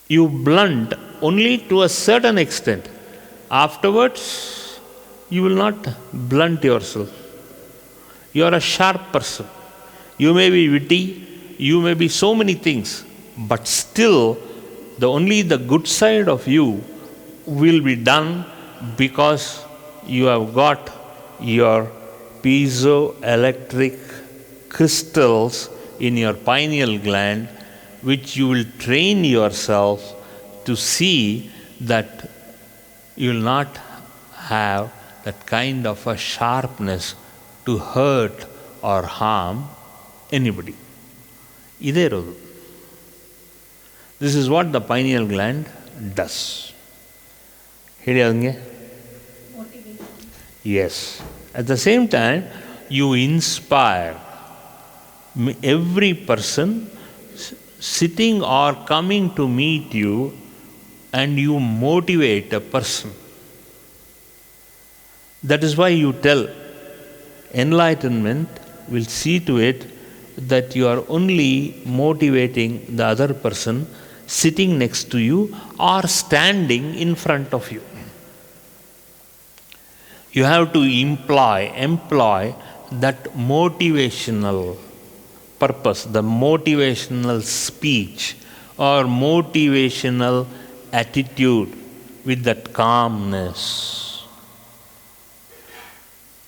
You blunt only to a certain extent. Afterwards, you will not blunt yourself. You are a sharp person. You may be witty, you may be so many things, but still, only the good side of you will be done because you have got your piezoelectric crystals in your pineal gland, which you will train yourself to see that you will not have that kind of a sharpness to hurt or harm anybody. ಇದೇ ಇರೋದು. This is what the pineal gland does. ಹೇಳಿ ಹಂಗೆ. Yes. At the same time, you inspire every person sitting or coming to meet you, and you motivate a person. That is why you tell enlightenment will see to it that you are only motivating the other person sitting next to you or standing in front of you. You have to employ that motivational purpose, the motivational speech or motivational attitude with that calmness.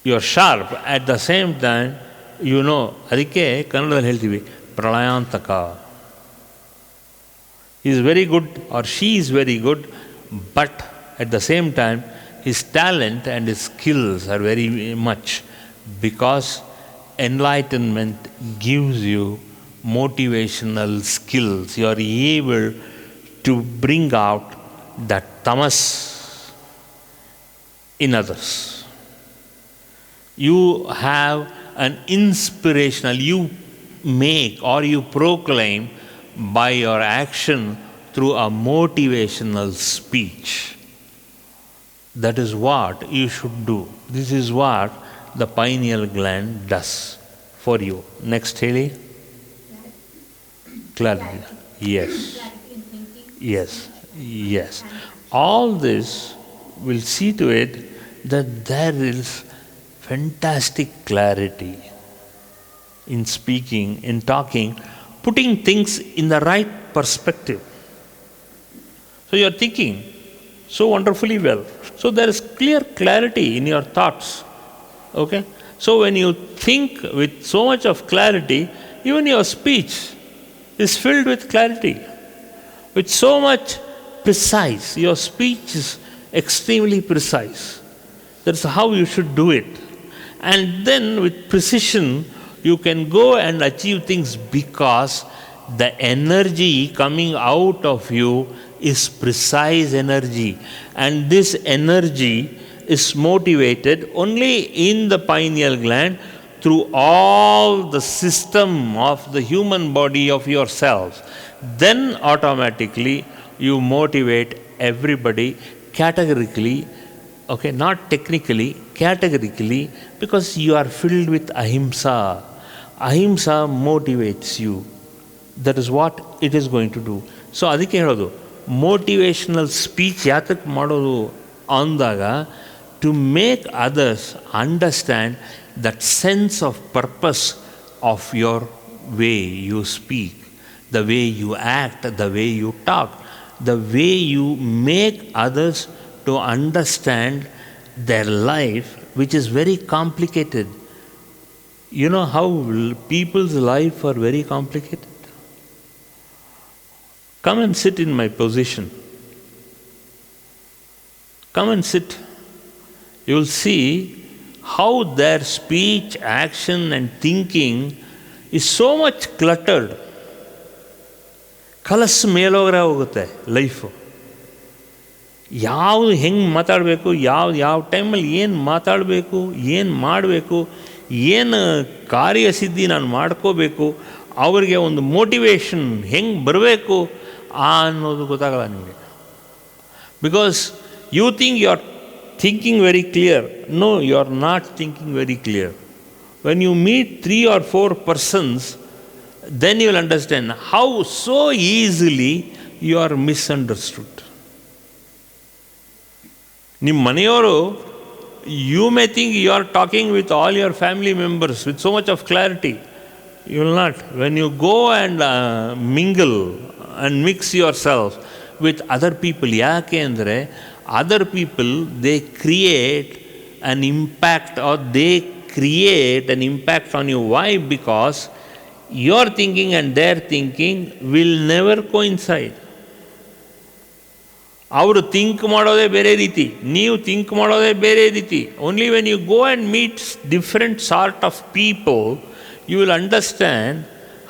You are sharp at the same time, you know, ಅದಕ್ಕೆ ಕನ್ನಡದಲ್ಲಿ ಹೇಳ್ತೀವಿ ಪ್ರಳಯಾಂತಕ. He is very good or she is very good, but at the same time his talent and his skills are very much, because enlightenment gives you motivational skills. You are able to bring out that tamas in others. You have an inspirational, you make or you proclaim by your action through a motivational speech. That is what you should do. This is what the pineal gland does for you. Next, Haley. Clarity. Yes. Yes. Yes. All this will see to it that there is fantastic clarity in speaking, in talking, putting things in the right perspective. So you are thinking so wonderfully well. So there is clear clarity in your thoughts. Okay? So when you think with so much of clarity, even your speech is filled with clarity. With so much precise. Your speech is extremely precise. That's how you should do it. And then with precision, you can go and achieve things because the energy coming out of you is precise energy. And this energy is motivated only in the pineal gland through all the system of the human body of yourselves. Then automatically you motivate everybody categorically. Okay, not technically, categorically, because you are filled with ahimsa. Ahimsa motivates you. That is what it is going to do. So ಅದಕ್ಕೆ ಹೇಳೋದು motivational speech ಯಾತಕ್ಕೆ ಮಾಡೋದು ಅಂದಾಗ, to make others understand that sense of purpose of your way you speak, the way you act, the way you talk, the way you make others to understand their life, which is very complicated. You know how people's life are very complicated? Come and sit in my position. Come and sit. You will see how their speech, action and thinking is so much cluttered. ಕಲಸ್ ಮೇಲೋಗ್ರೆ ಹೋಗುತ್ತೆ life. ಯಾವುದು ಹೆಂಗೆ ಮಾತಾಡಬೇಕು, ಯಾವ ಟೈಮಲ್ಲಿ ಏನು ಮಾತಾಡಬೇಕು, ಏನು ಮಾಡಬೇಕು, ಏನು ಕಾರ್ಯಸಿದ್ಧಿ ನಾನು ಮಾಡ್ಕೋಬೇಕು, ಅವ್ರಿಗೆ ಒಂದು ಮೋಟಿವೇಶನ್ ಹೆಂಗೆ ಬರಬೇಕು ಅನ್ನೋದು ಗೊತ್ತಾಗಲ್ಲ ನಿಮಗೆ. Because you think you are thinking very clear. No, you are not thinking very clear. When you meet 3 or 4 persons, then you will understand how so easily you are misunderstood. ನಿಮ್ಮ ಮನೆಯವರು, you may think you are talking with all your family members with so much of clarity. You will not. When you go and mingle and mix yourself with other people, ಯಾಕೆ ಅಂದರೆ other people, they create an impact, or they create an impact on you. Why? Because your thinking and their thinking will never coincide. ಅವರು think ಮಾಡೋದೇ ಬೇರೆ ರೀತಿ, ನೀವು think ಮಾಡೋದೇ ಬೇರೆ ರೀತಿ. Only when you go and meet different sort of people, you will understand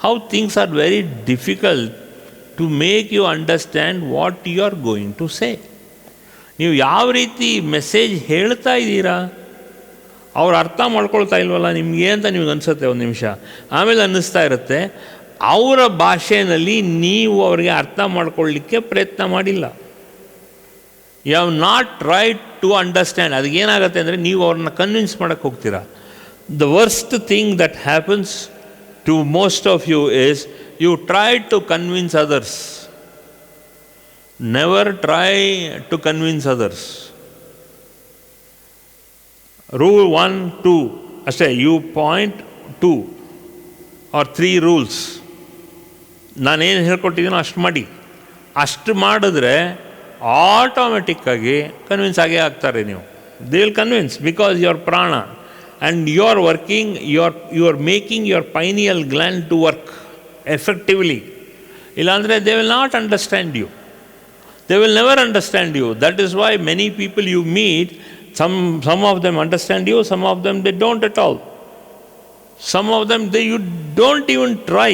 how things are very difficult to make you understand what you are going to say. ನೀವು ಯಾವ ರೀತಿ ಮೆಸೇಜ್ ಹೇಳ್ತಾ ಇದ್ದೀರಾ, ಅವ್ರು ಅರ್ಥ ಮಾಡ್ಕೊಳ್ತಾ ಇಲ್ವಲ್ಲ ನಿಮಗೆ ಅಂತ ನಿಮ್ಗೆ ಅನಿಸುತ್ತೆ ಒಂದು ನಿಮಿಷ. ಆಮೇಲೆ ಅನ್ನಿಸ್ತಾ ಇರುತ್ತೆ ಅವರ ಭಾಷೆಯಲ್ಲಿ ನೀವು ಅವರಿಗೆ ಅರ್ಥ ಮಾಡ್ಕೊಳ್ಳಿಕ್ಕೆ ಪ್ರಯತ್ನ ಮಾಡಿಲ್ಲ. You have not tried to understand. ಅದಕ್ಕೇನಾಗುತ್ತೆ ಅಂದರೆ ನೀವು ಅವ್ರನ್ನ ಕನ್ವಿನ್ಸ್ ಮಾಡೋಕ್ಕೆ ಹೋಗ್ತೀರಾ. The worst thing that happens to most of you is you try to convince others. Never try to convince others. Rule 1, 2 ಅಷ್ಟೇ. You point 2 or 3 rules. ನಾನೇನು ಹೇಳ್ಕೊಟ್ಟಿದ್ದೀನೋ ಅಷ್ಟು ಮಾಡಿ. ಅಷ್ಟು ಮಾಡಿದ್ರೆ ಆಟೋಮೆಟಿಕ್ಕಾಗಿ ಕನ್ವಿನ್ಸ್ ಆಗೇ ಆಗ್ತಾರೆ ನೀವು. They will convince because your ಪ್ರಾಣ and you are working, you are making your pineal gland to work effectively. ಇಲ್ಲಾಂದರೆ they will not understand you. They will never understand you. That is why many people you meet, some of them understand you, some of them they don't at all. Some of them you don't even try.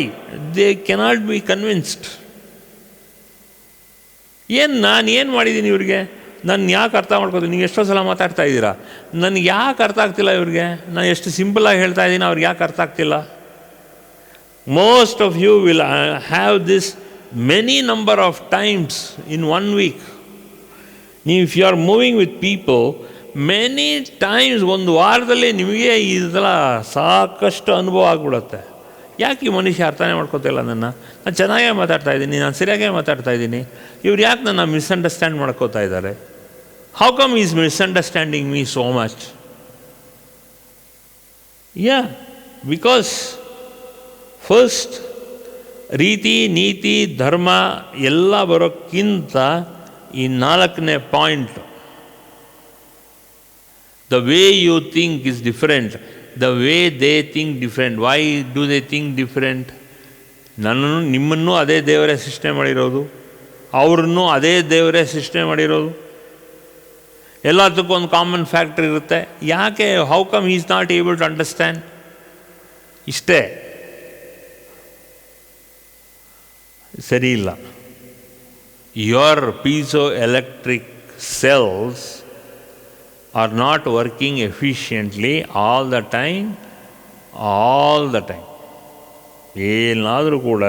They cannot be convinced. ನಾನು ಏನು ಮಾಡಿದ್ದೀನಿ ಇವ್ರಿಗೆ, ನಾನು ಯಾಕೆ ಅರ್ಥ ಮಾಡ್ಕೋತೀನಿ? ನೀವು ಎಷ್ಟೋ ಸಲ ಮಾತಾಡ್ತಾ ಇದ್ದೀರಾ, ನನಗೆ ಯಾಕೆ ಅರ್ಥ ಆಗ್ತಿಲ್ಲ ಇವ್ರಿಗೆ, ನಾನು ಎಷ್ಟು ಸಿಂಪಲಾಗಿ ಹೇಳ್ತಾ ಇದ್ದೀನಿ, ಅವ್ರಿಗೆ ಯಾಕೆ ಅರ್ಥ ಆಗ್ತಿಲ್ಲ? Most of you will have this many number of times in 1 week. If you are moving with people many times, ಒಂದು ವಾರದಲ್ಲಿ ನಿಮಗೆ ಇದೆಲ್ಲ ಸಾಕಷ್ಟು ಅನುಭವ ಆಗ್ಬಿಡುತ್ತೆ. ಯಾಕೆ ಈ ಮನುಷ್ಯ ಅರ್ಥನೇ ಮಾಡ್ಕೋತಿಲ್ಲ ನಾನು ಚೆನ್ನಾಗೇ ಮಾತಾಡ್ತಾ ಇದ್ದೀನಿ, ನಾನು ಸರಿಯಾಗೇ ಮಾತಾಡ್ತಾ ಇದ್ದೀನಿ, ಇವ್ರು ಯಾಕೆ ನನ್ನ ಮಿಸ್ಅಂಡರ್ಸ್ಟ್ಯಾಂಡ್ ಮಾಡ್ಕೋತಾ ಇದ್ದಾರೆ? How come is misunderstanding me so much? Because first ರೀತಿ, ನೀತಿ, ಧರ್ಮ ಎಲ್ಲ ಬರೋಕ್ಕಿಂತ ಈ 4ನೇ point, the way you think is different, the way they think different. Why do they think different? ನಿಮ್ಮನ್ನು ಅದೇ ದೇವರೇ ಸೃಷ್ಟಿ ಮಾಡಿರೋದು, ಅವ್ರನ್ನೂ ಅದೇ ದೇವರೇ ಸೃಷ್ಟಿ ಮಾಡಿರೋದು. ಎಲ್ಲದಕ್ಕೂ ಒಂದು ಕಾಮನ್ ಫ್ಯಾಕ್ಟರ್ ಇರುತ್ತೆ. ಯಾಕೆ? How come is not able to understand? ಇಷ್ಟೇ ಸರಿ ಇಲ್ಲ. your piezoelectric cells are not working efficiently all the time. ಏನಾದರೂ ಕೂಡ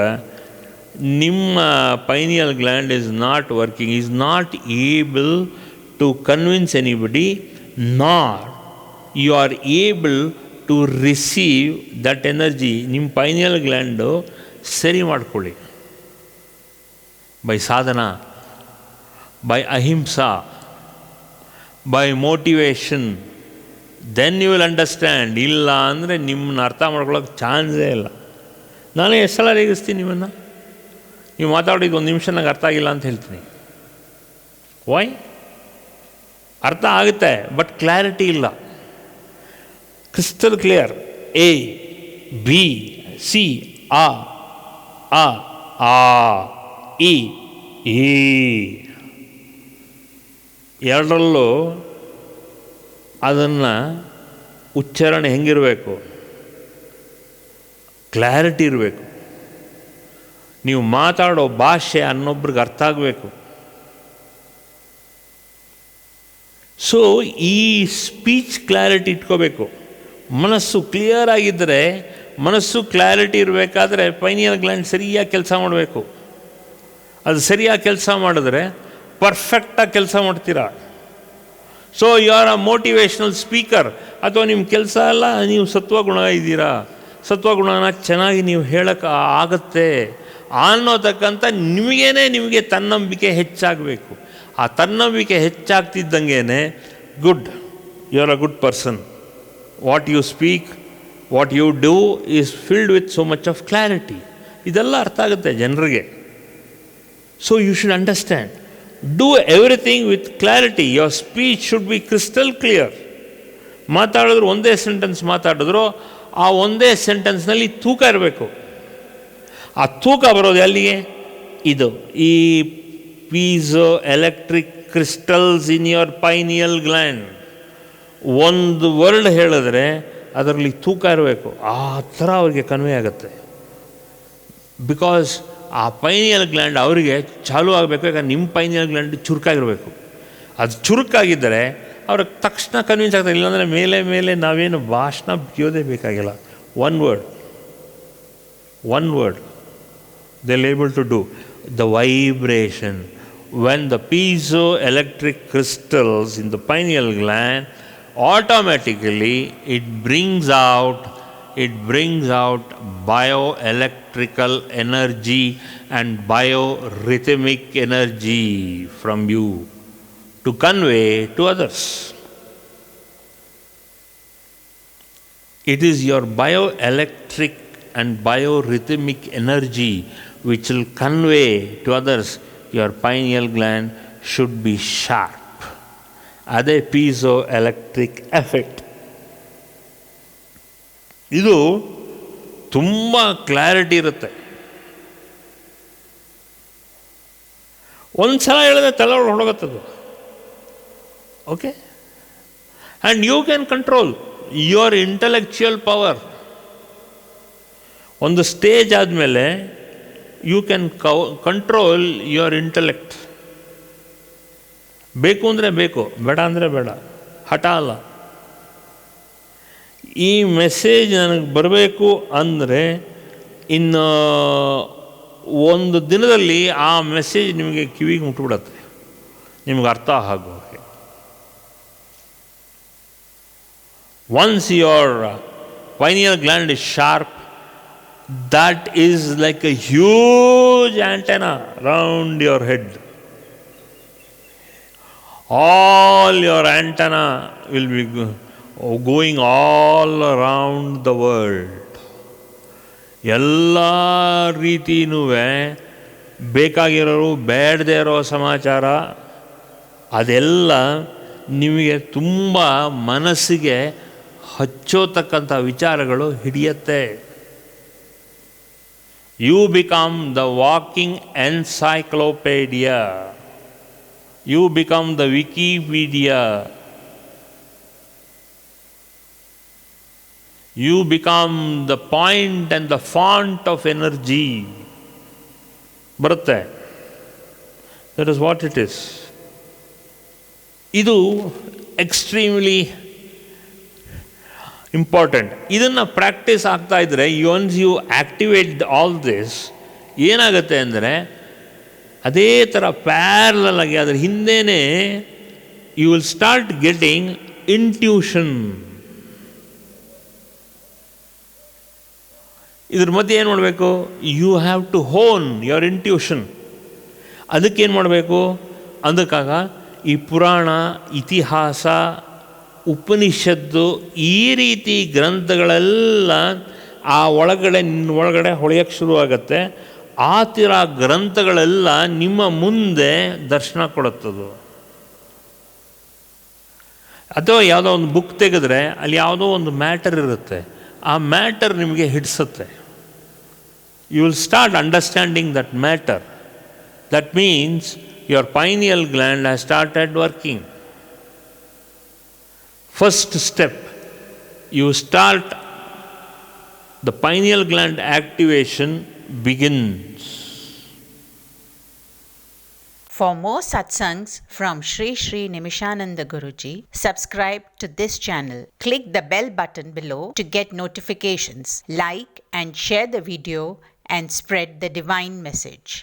ನಿಮ್ಮ pineal gland is not working, is not able to convince anybody, nor you are able to receive that energy. ನಿಮ್ಮ pineal gland ಸರಿ ಮಾಡ್ಕೊಳ್ಳಿ. By sadhana, by ahimsa, by motivation, then you will understand. ಇಲ್ಲ ಅಂದರೆ ನಿಮ್ಮನ್ನ ಅರ್ಥ ಮಾಡ್ಕೊಳ್ಳೋಕೆ ಚಾನ್ಸೇ ಇಲ್ಲ. ನಾನೇ ಎಷ್ಟು ಸಲ ರೇಗಿಸ್ತೀನಿ ನಿಮ್ಮನ್ನು, ನೀವು ಮಾತಾಡೋದು 1 ನಿಮಿಷ ನನಗೆ ಅರ್ಥ ಆಗಿಲ್ಲ ಅಂತ ಹೇಳ್ತೀನಿ. ವೈ? ಅರ್ಥ ಆಗುತ್ತೆ, ಬಟ್ ಕ್ಲಾರಿಟಿ ಇಲ್ಲ. Crystal clear. A, B, C, ಆ, ಇ, ಈ ಎರಡರಲ್ಲೂ ಅದನ್ನು ಉಚ್ಚಾರಣೆ ಹೆಂಗಿರಬೇಕು? ಕ್ಲಾರಿಟಿ ಇರಬೇಕು. ನೀವು ಮಾತಾಡೋ ಭಾಷೆ ಅನ್ನೊಬ್ರಿಗೆ ಅರ್ಥ ಆಗಬೇಕು. ಸೊ ಈ ಸ್ಪೀಚ್ ಕ್ಲಾರಿಟಿ ಇಟ್ಕೋಬೇಕು. ಮನಸ್ಸು ಕ್ಲಿಯರ್ ಆಗಿದ್ದರೆ, ಮನಸ್ಸು ಕ್ಲಾರಿಟಿ ಇರಬೇಕಾದ್ರೆ ಪೈನಿಯಲ್ ಗ್ಲ್ಯಾಂಡ್ ಸರಿಯಾಗಿ ಕೆಲಸ ಮಾಡಬೇಕು. ಅದು ಸರಿಯಾಗಿ ಕೆಲಸ ಮಾಡಿದ್ರೆ ಪರ್ಫೆಕ್ಟಾಗಿ ಕೆಲಸ ಮಾಡ್ತೀರಾ. So you are a motivational speaker. ಅಥವಾ ನಿಮ್ಮ ಕೆಲಸ ಎಲ್ಲ ನೀವು ಸತ್ವಗುಣ ಇದ್ದೀರಾ, ಸತ್ವಗುಣನ ಚೆನ್ನಾಗಿ ನೀವು ಹೇಳೋಕ್ಕೆ ಆಗುತ್ತೆ, ಅನ್ನೋತಕ್ಕಂಥ ನಿಮಗೆ ತನ್ನಂಬಿಕೆ ಹೆಚ್ಚಾಗಬೇಕು. ಆ ತನ್ನಂಬಿಕೆ ಹೆಚ್ಚಾಗ್ತಿದ್ದಂಗೆ good, you are a good person, what you speak, what you do is filled with so much of clarity. ಇದೆಲ್ಲ ಅರ್ಥ ಆಗುತ್ತೆ ಜನರಿಗೆ. So you should understand, do everything with clarity. Your speech should be crystal clear. ಮಾತಾಡಿದ್ರು ಒಂದೇ sentence ಮಾತಾಡಿದ್ರು ಆ ಒಂದೇ ಸೆಂಟೆನ್ಸ್ನಲ್ಲಿ ತೂಕ ಇರಬೇಕು. ಆ ತೂಕ ಬರೋದು ಎಲ್ಲಿಗೆ? ಇದು ಈ piezo electric crystals in your pineal gland. ಒಂದು ವರ್ಡ್ ಹೇಳಿದ್ರೆ ಅದರಲ್ಲಿ ತೂಕ ಇರಬೇಕು. ಆ ಥರ ಅವ್ರಿಗೆ ಕನ್ವೆ ಆಗುತ್ತೆ. ಬಿಕಾಸ್ ಆ ಪೈನಿಯಲ್ ಗ್ಲ್ಯಾಂಡ್ ಅವರಿಗೆ ಚಾಲೂ ಆಗಬೇಕು. ಯಾಕಂದ್ರೆ ನಿಮ್ಮ ಪೈನಿಯಲ್ ಗ್ಲ್ಯಾಂಡ್ ಚುರುಕಾಗಿರಬೇಕು. ಅದು ಚುರುಕಾಗಿದ್ದರೆ ಅವ್ರಿಗೆ ತಕ್ಷಣ ಕನ್ವಿನ್ಸ್ ಆಗ್ತದೆ. ಇಲ್ಲಾಂದರೆ ಮೇಲೆ ನಾವೇನು ಭಾಷಣ ಬಿಯೋದೇ ಬೇಕಾಗಿಲ್ಲ. One word they'll able to do. The vibration, when the piezoelectric crystals in the pineal gland, automatically it brings out bioelectrical energy and biorhythmic energy from you to convey to others. It is your bioelectric and biorhythmic energy which will convey to others. Your pineal gland should be sharp. ಅದೇ piezoelectric effect. ಇದು ತುಂಬ clarity ಇರುತ್ತೆ. ಒಂದು ಸಲ ಹೇಳಿದ್ರೆ ತಲೆ ಹೊರಡೋಗತ್ತದು. Okay, and you can control your intellectual power. ಒಂದು ಸ್ಟೇಜ್ ಆದಮೇಲೆ you can control your intellect. ಬೇಕು ಅಂದರೆ ಬೇಕು, ಬೇಡ ಅಂದರೆ ಬೇಡ, ಹಠ ಅಲ್ಲ. ಈ ಮೆಸೇಜ್ ನನಗೆ ಬರಬೇಕು ಅಂದರೆ ಇನ್ನು ಒಂದು ದಿನದಲ್ಲಿ ಆ ಮೆಸೇಜ್ ನಿಮಗೆ ಕಿವಿಗೆ ಮುಟ್ಬಿಡತ್ತೆ, ನಿಮ್ಗೆ ಅರ್ಥ ಆಗೋಕೆ. Once your pineal gland is sharp, that is like a huge antenna round your head. All your antenna will be going all around the world. ಎಲ್ಲ ರೀತಿನೂ ಬೇಕಾಗಿರೋರು ಬೇಡದೇ ಇರೋ ಸಮಾಚಾರ ಅದೆಲ್ಲ ನಿಮಗೆ ತುಂಬ ಮನಸ್ಸಿಗೆ ಹಚ್ಚೋತಕ್ಕಂಥ ವಿಚಾರಗಳು ಹಿಡಿಯತ್ತೆ. You become the walking encyclopedia. You become the Wikipedia. You become the point and the font of energy. ಬರುತ್ತೆ. That is what it is. ಇದು ಎಕ್ಸ್ಟ್ರೀಮ್ಲಿ ಇಂಪಾರ್ಟೆಂಟ್. ಇದನ್ನು ಪ್ರಾಕ್ಟೀಸ್ ಆಗ್ತಾ ಇದ್ದರೆ once you activate all this ಏನಾಗುತ್ತೆ ಅಂದರೆ ಅದೇ ಥರ parallel ಆಗಿ ಅದರ ಹಿಂದೆಯೇ you will start getting intuition. ಇದ್ರ ಮಧ್ಯೆ ಏನು ಮಾಡಬೇಕು? You have to hone your intuition. ಅದಕ್ಕೇನು ಮಾಡಬೇಕು? ಅದಕ್ಕಾಗ ಈ ಪುರಾಣ, ಇತಿಹಾಸ, ಉಪನಿಷತ್ತು ಈ ರೀತಿ ಗ್ರಂಥಗಳೆಲ್ಲ ಆ ಒಳಗಡೆ ಹೊಳೆಯೋಕ್ಕೆ ಶುರುವಾಗತ್ತೆ. ಆ ಥರ ಗ್ರಂಥಗಳೆಲ್ಲ ನಿಮ್ಮ ಮುಂದೆ ದರ್ಶನ ಕೊಡುತ್ತದು. ಅಥವಾ ಯಾವುದೋ ಒಂದು ಬುಕ್ ತೆಗೆದ್ರೆ ಅಲ್ಲಿ ಯಾವುದೋ ಒಂದು ಮ್ಯಾಟರ್ ಇರುತ್ತೆ, ಆ ಮ್ಯಾಟರ್ ನಿಮಗೆ ಹಿಡಿಸುತ್ತೆ. You will start understanding that matter. That means your pineal gland has started working. First step, you start, the pineal gland activation begins. For more satsangs from Sri Sri Nimishananda Guruji, subscribe to this channel. Click the bell button below to get notifications. Like and share the video and spread the divine message.